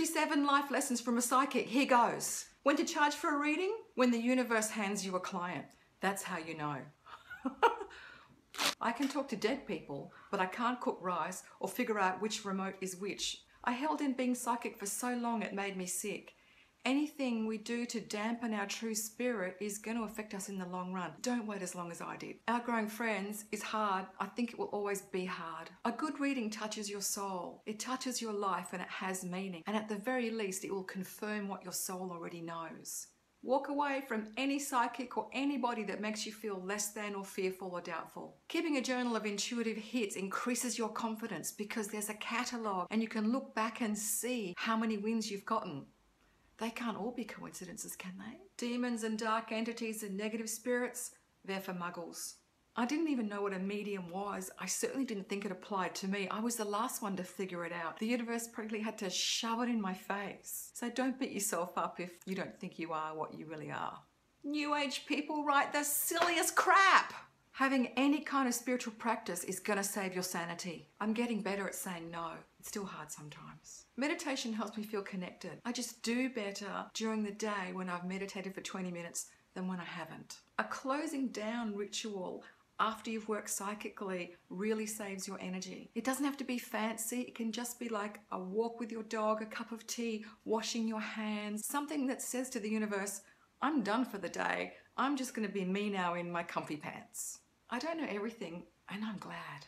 57 life lessons from a psychic. Here goes. When to charge for a reading? When the universe hands you a client. That's how you know. I can talk to dead people, but I can't cook rice or figure out which remote is which. I held in being psychic for so long it made me sick. Anything we do to dampen our true spirit is going to affect us in the long run. Don't wait as long as I did. Outgrowing friends is hard. I think it will always be hard. A good reading touches your soul. It touches your life and it has meaning. And at the very least, it will confirm what your soul already knows. Walk away from any psychic or anybody that makes you feel less than or fearful or doubtful. Keeping a journal of intuitive hits increases your confidence because there's a catalogue and you can look back and see how many wins you've gotten. They can't all be coincidences, can they? Demons and dark entities and negative spirits, they're for muggles. I didn't even know what a medium was. I certainly didn't think it applied to me. I was the last one to figure it out. The universe probably had to shove it in my face. So don't beat yourself up if you don't think you are what you really are. New Age people write the silliest crap. Having any kind of spiritual practice is going to save your sanity. I'm getting better at saying no. It's still hard sometimes. Meditation helps me feel connected. I just do better during the day when I've meditated for 20 minutes than when I haven't. A closing down ritual after you've worked psychically really saves your energy. It doesn't have to be fancy. It can just be like a walk with your dog, a cup of tea, washing your hands, something that says to the universe, I'm done for the day. I'm just going to be me now in my comfy pants. I don't know everything, and I'm glad.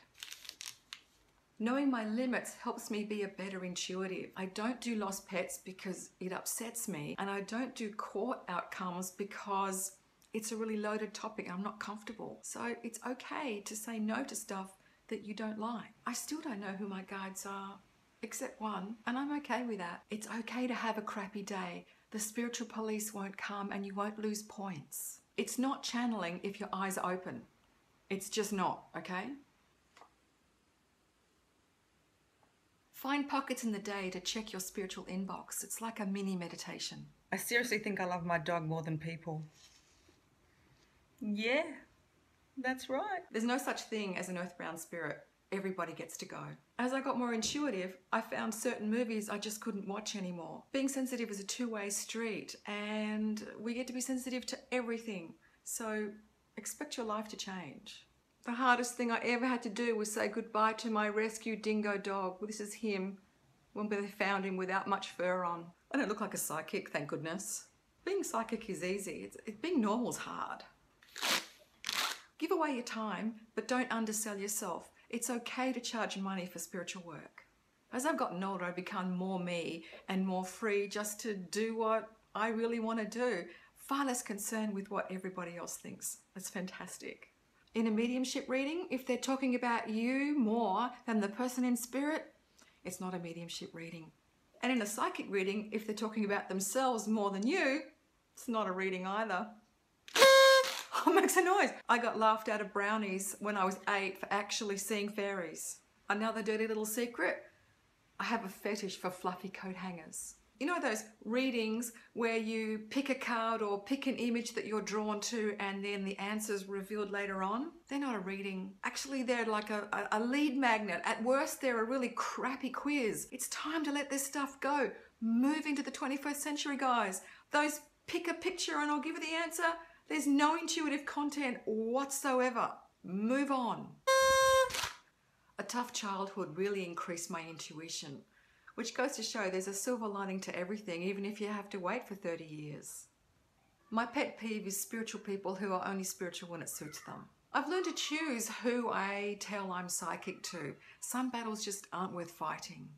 Knowing my limits helps me be a better intuitive. I don't do lost pets because it upsets me, and I don't do court outcomes because it's a really loaded topic and I'm not comfortable. So it's okay to say no to stuff that you don't like. I still don't know who my guides are, except one, and I'm okay with that. It's okay to have a crappy day. The spiritual police won't come and you won't lose points. It's not channeling if your eyes are open. It's just not, okay? Find pockets in the day to check your spiritual inbox. It's like a mini meditation. I seriously think I love my dog more than people. Yeah, that's right. There's no such thing as an earthbound spirit. Everybody gets to go. As I got more intuitive, I found certain movies I just couldn't watch anymore. Being sensitive is a two-way street, and we get to be sensitive to everything. So expect your life to change. The hardest thing I ever had to do was say goodbye to my rescue dingo dog. Well, this is him when they found him without much fur on. I don't look like a psychic, thank goodness. Being psychic is easy. Being normal's hard. Give away your time, but don't undersell yourself. It's okay to charge money for spiritual work. As I've gotten older, I've become more me and more free just to do what I really want to do. Far less concerned with what everybody else thinks. That's fantastic. In a mediumship reading, if they're talking about you more than the person in spirit, it's not a mediumship reading. And in a psychic reading, if they're talking about themselves more than you, it's not a reading either. Oh, makes a noise. I got laughed out of brownies when I was 8 for actually seeing fairies. Another dirty little secret, I have a fetish for fluffy coat hangers. You know those readings where you pick a card or pick an image that you're drawn to and then the answer's revealed later on? They're not a reading. Actually, they're like a lead magnet. At worst, they're a really crappy quiz. It's time to let this stuff go. Move into the 21st century, guys. Those pick a picture and I'll give you the answer. There's no intuitive content whatsoever. Move on. A tough childhood really increased my intuition, which goes to show there's a silver lining to everything, even if you have to wait for 30 years. My pet peeve is spiritual people who are only spiritual when it suits them. I've learned to choose who I tell I'm psychic to. Some battles just aren't worth fighting.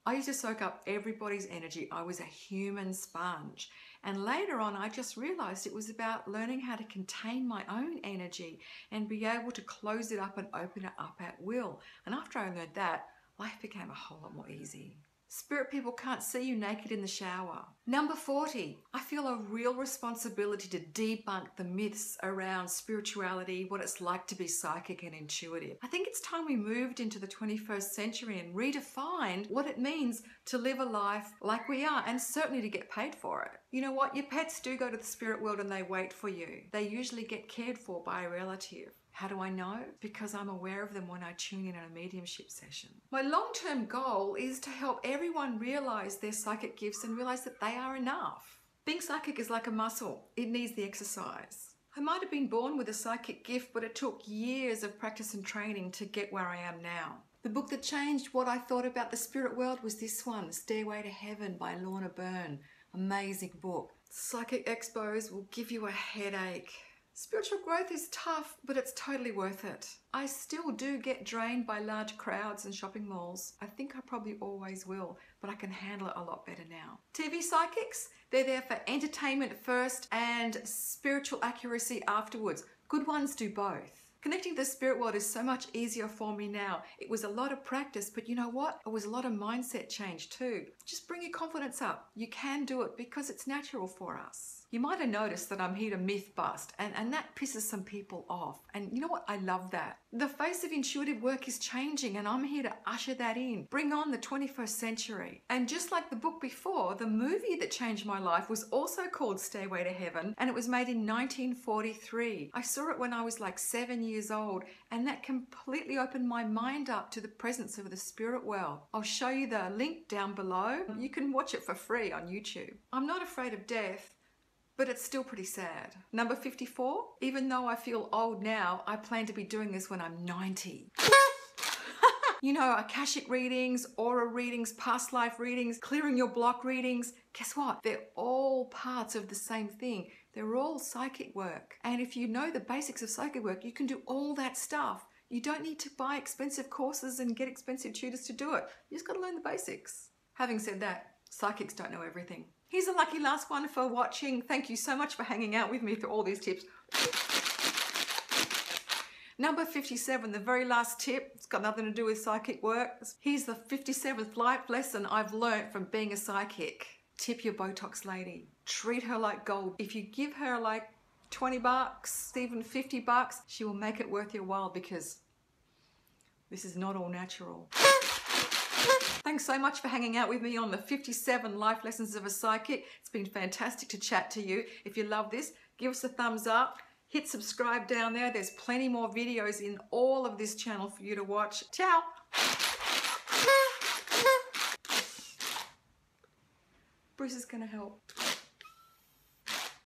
I used to soak up everybody's energy. I was a human sponge. And later on, I just realized it was about learning how to contain my own energy and be able to close it up and open it up at will. And after I learned that, life became a whole lot more easy. Spirit people can't see you naked in the shower. Number 40, I feel a real responsibility to debunk the myths around spirituality, what it's like to be psychic and intuitive. I think it's time we moved into the 21st century and redefined what it means to live a life like we are, and certainly to get paid for it. You know what? Your pets do go to the spirit world and they wait for you. They usually get cared for by a relative. How do I know? Because I'm aware of them when I tune in a mediumship session. My long-term goal is to help everyone realize their psychic gifts and realize that they are enough. Being psychic is like a muscle. It needs the exercise. I might have been born with a psychic gift, but it took years of practice and training to get where I am now. The book that changed what I thought about the spirit world was this one, Stairway to Heaven by Lorna Byrne. Amazing book. Psychic expos will give you a headache. Spiritual growth is tough, but it's totally worth it. I still do get drained by large crowds and shopping malls. I think I probably always will, but I can handle it a lot better now. TV psychics, they're there for entertainment first and spiritual accuracy afterwards. Good ones do both. Connecting to the spirit world is so much easier for me now. It was a lot of practice, but you know what? It was a lot of mindset change too. Just bring your confidence up. You can do it because it's natural for us. You might have noticed that I'm here to myth bust, and that pisses some people off. And you know what? I love that. The face of intuitive work is changing, and I'm here to usher that in. Bring on the 21st century. And just like the book before, the movie that changed my life was also called Stairway to Heaven, and it was made in 1943. I saw it when I was like 7 years old, and that completely opened my mind up to the presence of the spirit world. I'll show you the link down below. You can watch it for free on YouTube. I'm not afraid of death, but it's still pretty sad. Number 54, even though I feel old now, I plan to be doing this when I'm 90. You know, Akashic readings, aura readings, past life readings, clearing your block readings. Guess what? They're all parts of the same thing. They're all psychic work. And if you know the basics of psychic work, you can do all that stuff. You don't need to buy expensive courses and get expensive tutors to do it. You just got to learn the basics. Having said that, psychics don't know everything. Here's a lucky last one for watching. Thank you so much for hanging out with me through all these tips. Number 57, the very last tip. It's got nothing to do with psychic work. Here's the 57th life lesson I've learned from being a psychic. Tip your Botox lady. Treat her like gold. If you give her like 20 bucks, even 50 bucks, she will make it worth your while because this is not all natural. Thanks so much for hanging out with me on the 57 life lessons of a psychic. It's been fantastic to chat to you. If you love this, give us a thumbs up. Hit subscribe down there. There's plenty more videos in all of this channel for you to watch. Ciao. Bruce is going to help.